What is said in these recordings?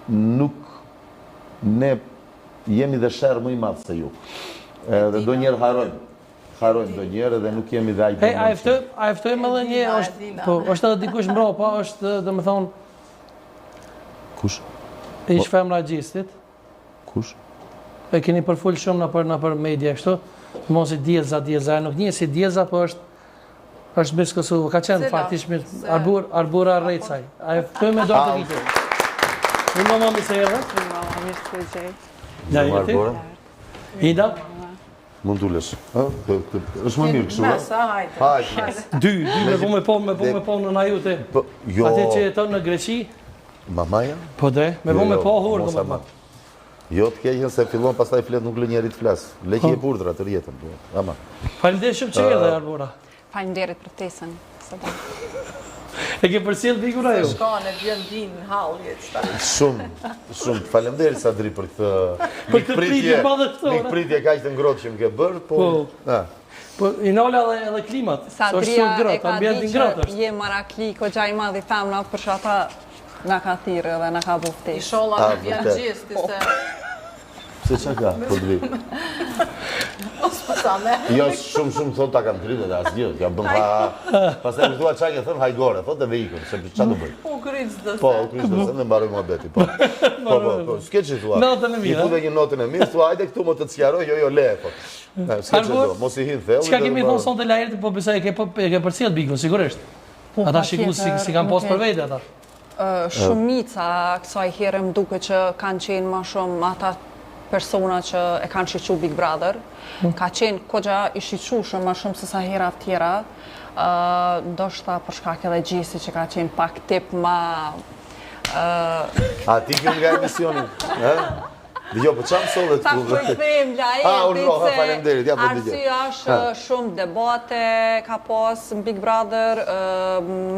nuk ne jemi dhe shërë më i madhë se ju. Dhe do njerë harojnë do njerë dhe nuk jemi dhe ajtë. A eftojmë edhe një, është edhe dikush mbro, pa është dhe më thonë... Kush? Ish femra gjistit. Kush? E keni përfull shumë në për media kështu, mos i Djelza, nuk një si Djelza, po është Miss Kosovë, ka qenë faktisht Arbura Rejcaj. A e fëtoj me dorë të vitë. Në mama mi se erë? Në mama mi se gjej. Ja, i ti? Ida? Mund t'ulesh. është më mirë kështu, Mesa, hajde. Dy me po në najute. Ate që jeton në Greqi? Mamaja? Po dhe, me me po hurë në mama. Jo të keqen se fillon pastaj flet nuk lë njerit flas. Leqi e burdhra të rjetën. Ama. Faleminderit shumë që erdhe Arbura. Faleminderit për tesën. E ke përcjell pikun ajo? Shkon e vjen din hallje. Shumë. Faleminderit Sadri për këtë mikpritje madhështore. Mikpritje kaq të ngrohtë që më ke bërë, Po i nola edhe klimat. Sadria e ka di që je marakli kogja i madh i femna për shkak na ka thirrë dhe na ka bufti. Inshallah në vjen gjesti se... Se që ka, po të vi? Jo, shumë thot ta kam dritë dhe asgjë, ja bëm ha... Pastaj më thua qa ke thënë hajgore, thot dhe vejikën, se qa të bëj? U kryç dëse. Po, u kryç dëse, dhe mbaroj mua beti, po. Po, s'ke që thua? Notën e mirë, i pu dhe një notën e mirë, thua, ajde këtu më të t'sjaroj, jo, le, po. S'ke që do, mos i hinë thellë. Qka kemi thonë sonte Laerti, po besoj e ke përcjell bikun, sigurisht. Ata shiku si kanë posë për vete ata. Shumica kësaj herë më duke që kanë qenë më shumë ata persona që e kanë shiqu Big Brother. Ka qenë kogja i shiqushëm më shumë se sa hera tjera. Ndoshta për shkak edhe Gjisi që ka qenë pak tip ma... A ti kjo nga emisionin? Jo, po qa mësove të ku? Ta përthejmë Laertit se arsye është shumë debate ka pas në Big Brother,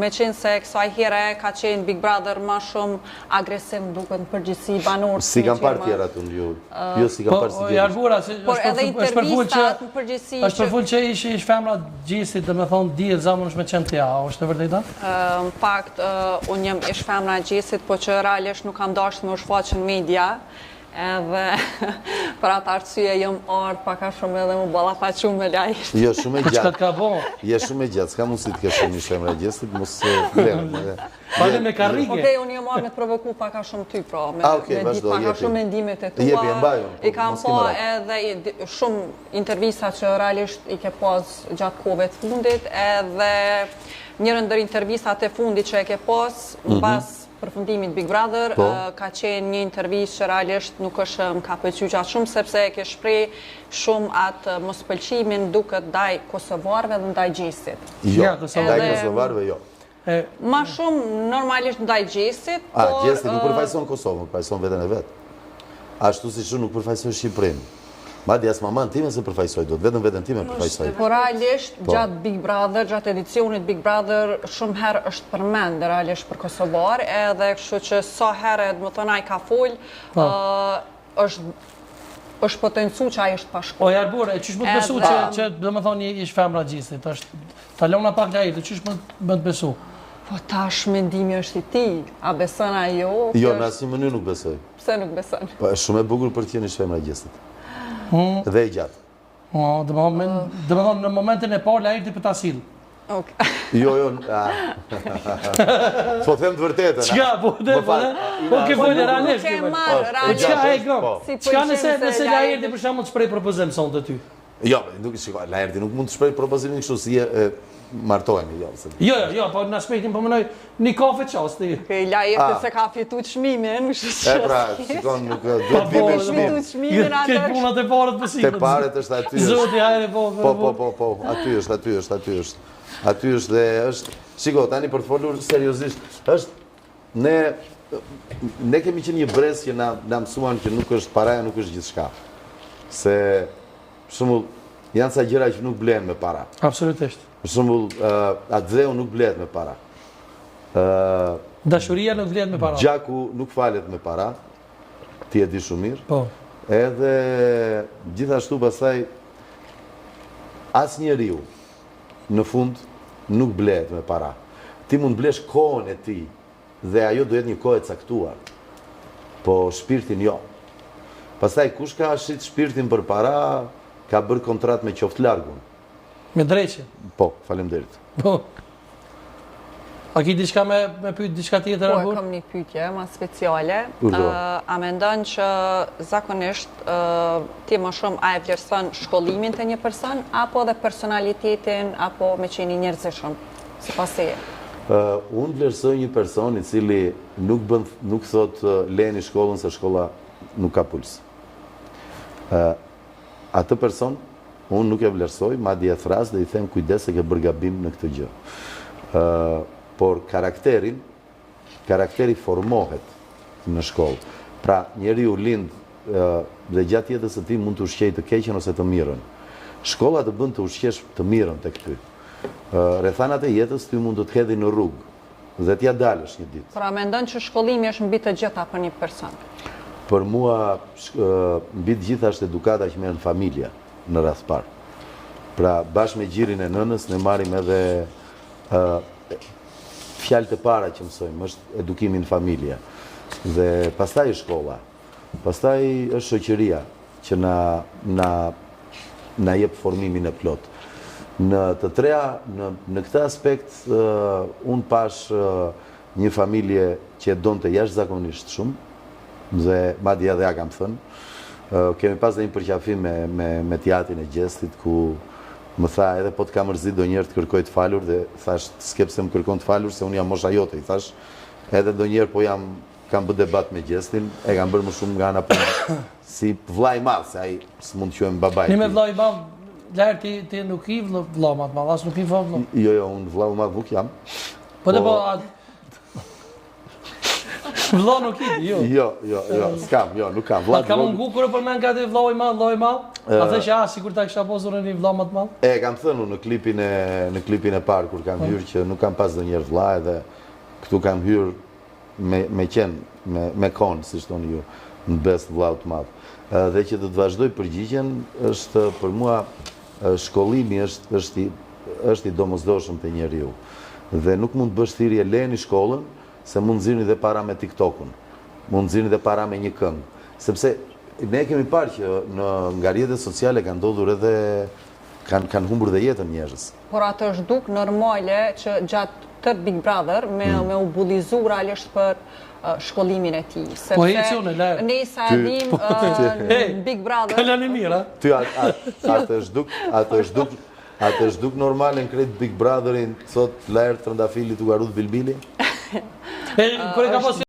me qenë se kësaj here ka qenë Big Brother ma shumë agresiv duke në përgjithsi banorë. Si kam parë tjera të në jo si kam parë si tjera. Arbura, por edhe intervistat në përgjithsi... është përfull që ish femra Gjisit dhe me thonë dije zamën është me qenë tja, është të vërtejta? Në fakt, unë jem ish femra Gjisit, po që realisht nuk kam dashtë me u shfaqë në media, edhe për atë arsye jëm ardhë paka shumë edhe mu ballafaqu me Laertin. Jo, shumë e gjatë. Qëka t'ka bo? Je shumë e gjatë, s'ka mundësi të kesh një femra Gjisit, mos blemë. Pale me karrige. Okej, unë jëm ardhë me të provoku paka shumë ty, pra. Me ditë paka shumë mendimet e tua. Jepi e mbaju. I kam po edhe shumë intervista që realisht i ke pas gjatë kove të fundit, edhe njërën ndër intervistat e fundit që e ke pas, në bas përfundimit Big Brother, ka qenë një intervjist që realisht nuk është më ka pëlqy gjatë shumë, sepse e ke shprej shumë atë mos pëlqimin duke ndaj kosovarëve dhe ndaj Gjisit. Jo, ndaj kosovarëve jo. Ma shumë normalisht ndaj Gjisit, por... Gjesti nuk përfaqëson Kosovën, përfaqëson veten e vetë. Ashtu si shumë nuk përfaqëson Shqipërinë. Madje as maman time se përfaqësoj, do vetëm veten time përfaqësoj. Por realisht gjatë Big Brother, gjatë edicionit Big Brother, shumë herë është përmend realisht për kosovar, edhe kështu që sa herë më thonë ai ka fol, është potencu që ai është pashku. O Arbura, çish më të besu që domethënë ish femra Gjisit, është talona pak Laertit, çish më të besu? Po tash mendimi është i ti, a beson ajo? Jo, në asnjë mënyrë nuk besoj. Pse nuk beson? Po është shumë e bukur për të qenë ish femra Gjisit. Dhe i gjatë. Dëmëdhon, në momentin e parë Laerti për ta sill. Jo, po them të vërtetën. Qka, po ke folë realisht. Qka nëse Laerti për shembull të shpreh propozim sonte ty? Jo, Laerti nuk mund të shpreh propozimin kështu si martohemi, jo. Jo, po në aspektin po mënoj një kafe qasti. Laerti se ka fitu çmimin, e pra, shikon nuk duhet bime çmim. Këtë punat e parët për siklet. Te paret është aty. Zoti, hajde po. Po, aty është. Aty është dhe është, shiko, tani për të folur seriozisht, është, ne kemi qenë një brez që na mësuan që nuk është paraja, nuk është gjithçka. Se, për shembull, janë sa gjëra që nuk blehen me para. Absolutisht. Për shembull, atë nuk blehet me para. Dashuria nuk blehet me para. Gjaku nuk falet me para, ti e di shumë mirë. Po. Edhe gjithashtu pastaj asnjëriu në fund nuk blehet me para. Ti mund blesh kohën e ti dhe ajo duhet një kohë e caktuar, po shpirtin jo. Pastaj kush ka shit shpirtin për para, ka bërë kontrat me qoftë largun. Me dreqe. Po, faleminderit. Po. A ki diçka me pyet diçka tjetër Po, Arbur? kam një pyetje ma speciale. Urdhro. A mendon që zakonisht ti më shumë a e vlerëson shkollimin të një person, apo dhe personalitetin, apo me qeni njerëzishëm, sipas teje? Unë vlerësoj një person i cili nuk thot leni shkollën se shkolla nuk ka puls. Atë person, unë nuk e vlerësoj, madje e thras dhe i them kujdes se ke bërë gabim në këtë gjë. Por karakteri formohet në shkollë. Pra, njeri u lind dhe gjatë jetës së tij mund të ushqej të keqen ose të mirën. Shkolla të bën të ushqesh të mirën tek ty. Rrethanat e jetës ty mund të të hedhin në rrugë dhe t'ja dalësh një ditë. Pra mendon që shkollimi është mbi të gjitha për një person? Për mua, mbi të gjitha është edukata që merr familja në rast parë. Pra, bashkë me gjirin e nënës ne marrim edhe fjalët e para që mësojmë, është edukimi në familje. Dhe pastaj është shkolla. Pastaj është shoqëria që na jep formimin e plot. Në të treja, në këtë aspekt, unë pash një familje që e donte jashtëzakonisht shumë, dhe madje edhe ja kam thënë. Kemi pas dhe një përqafim me teatrin e Gjestit, ku më tha edhe po të ka mërzit do njerë të kërkoj të falur, dhe thash s'ke pse më kërkon të falur se unë jam mosha jote. I thash edhe do njerë po kam bë debat me Gjestin, e kam bërë më shumë nga ana punë si vllai i madh, se ai s'mund të quhem babai. Një me vllai i madh, lart ti nuk i vëlla më të madh, as nuk i vëlla. Jo, unë vllau i madh nuk jam. Po të po vëlla nuk i, jo. Jo, s'kam, nuk kam. Pa ka mungu kur e përmend ka ti vllau i madh. A the që sikur ta kisha pasur një vëlla më të madh? E kam thënë në klipin e parë kur kam hyrë që nuk kam pas ndonjëherë vëlla, edhe këtu kam hyrë me kon, si thoni ju, në best vllau të madh. Dhe që do të vazhdoj përgjigjen është për mua shkollimi është i domosdoshëm te njeriu. Dhe nuk mund të bësh thirrje leni shkollën, se mund nxirrni dhe para me TikTokun, mund nxirrni dhe para me një këngë. Sepse ne kemi parë që nga rrjetet sociale kanë ndodhur edhe kanë humbur dhe jetën njerëz. Por atë është duk normale që gjatë tërë Big Brother me u bullizu realisht për shkollimin e tij. Po hecune, la. Ne sa edhim në Big Brother. Kalani mira. Ty atë është duk normale në krejt Big Brotherin, thot Lajr Trëndafilit u garut Bilbili? Kur e ka pas